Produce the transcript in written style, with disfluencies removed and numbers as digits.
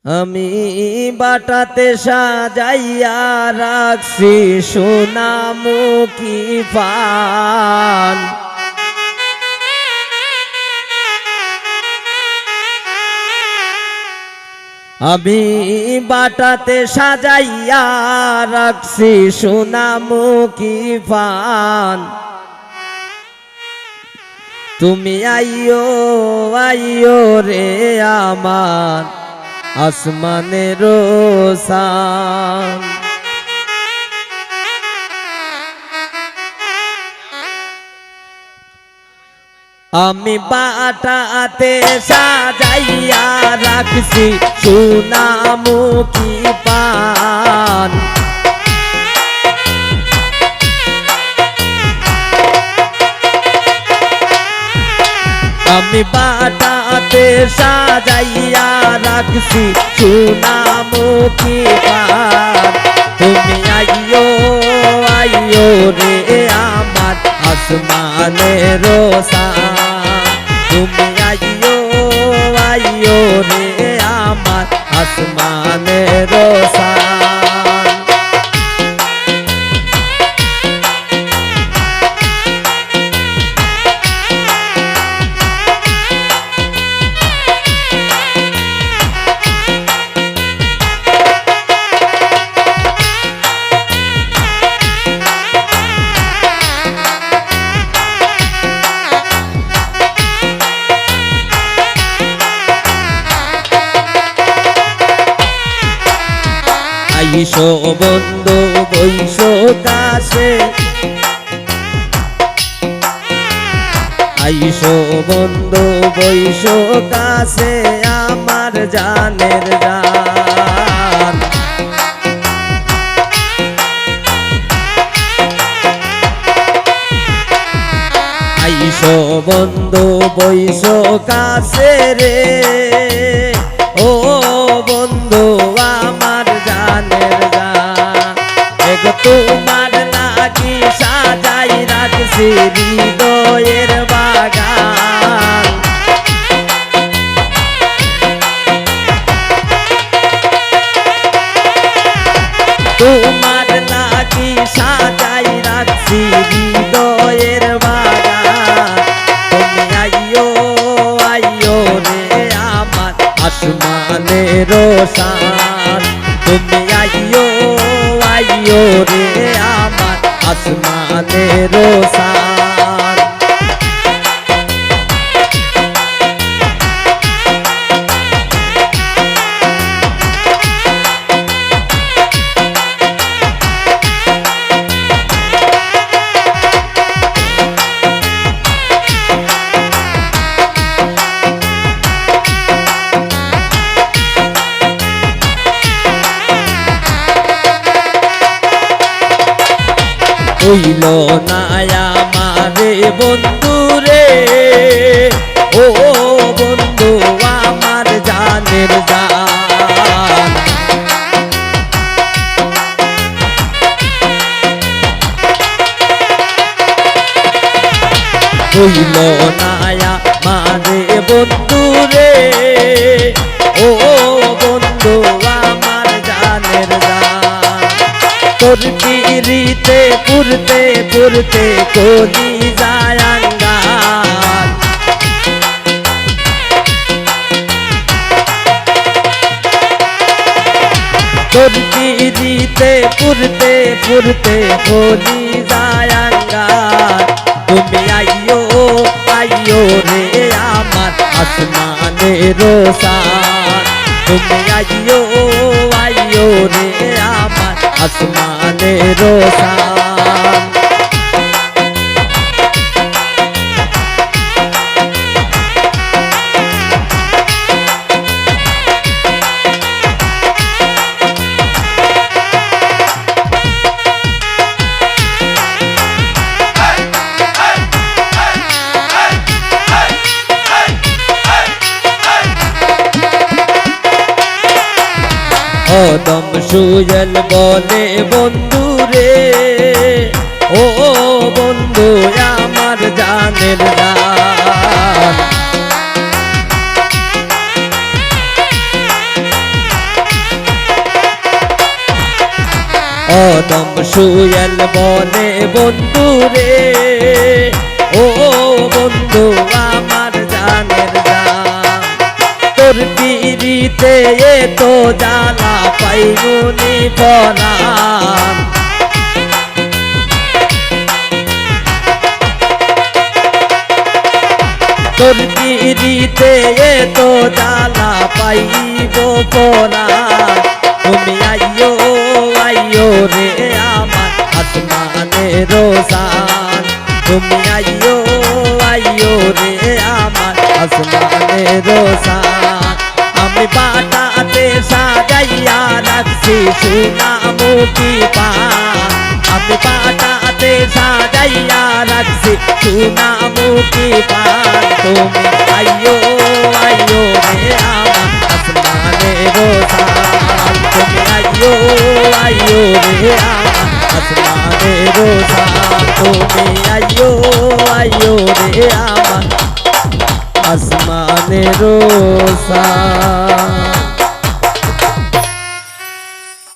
আমি বাটাতে সাজাইয়া রাখছি সোনামুখী পান। আমি বাটাতে সাজাইয়া রাখছি সোনামুখী পান। তুমি আইয়ো আইয়ো রে আমার আসমানের শান। আমি বাটাতে সাজাইয়া রাখছি সোনামুখী পান। আমি বাটাতে সাজাইয়া রাখছি সোনামুখী পান। তুমি আইয়ো আইয়ো রে আমার আসমানের শান। তুমি আইয়ো আইয়ো রে আমার আসমানের শান। আইসো বন্ধু বইসো কাছে, আইসো বন্ধু বইসো কাছে আমার জানের জান। আইসো বন্ধু বইসো কাছে রে, ও বন্ধু আমার জানের জান। এগো তোমার লাগি সাজাই রাখছি হৃদয়ের বাগান। তোমার লাগি সাজাই রাখছি হৃদয়ের বাগান। তুমি আইয়ো আইয়ো রে আমার আসমানের শান। তুমি আইয়ো আইয়ো রে আমার আসমানের শান। হইল না আমারে বন্ধু রে, ও বন্ধু আমার জানের জান। হইল না আমারে বন্ধু রে, ও বন্ধু আমার জানের জান। তোর পিরিতে পুরতে পুরতে কলি যায় আঙ্গার। তোর পিরিতে পুরতে পুরতে কলি যায় আঙ্গার। তুমি আইয়ো আইয়ো রে আমার আসমানের শান। তুমি আইয়ো আইয়ো রে আমার আসমানের শান। কদম সুজল বলে বন্ধু রে, ও বন্ধু আমার জানের জান। অদম সুয়েল বলে বন্ধু রে, ও বন্ধু আমার জানের জান, তোর পিরিতে তো জ্বালা পাইবুনি পরাণ। তোর পিরিতে তো জ্বালা পাইব পরাণ। তুমি আইয়ো আইয়ো রে আমার আসমানের জান, তুমি আইয়ো আইয়ো রে আমার আসমানের জান। আমি বাটাতে সাজাইয়া রাখছি সোনামুখী পান, আমি বাটাতে সাজাইয়া রাখছি সোনামুখী পান। তুমি আইয়ো আইয়ো রে আমার আসমানের জান, তুমি আইয়ো আইয়ো রে আমার আসমানের জান, তুমি আইয়ো আইয়ো রে আমার আসমানের জান।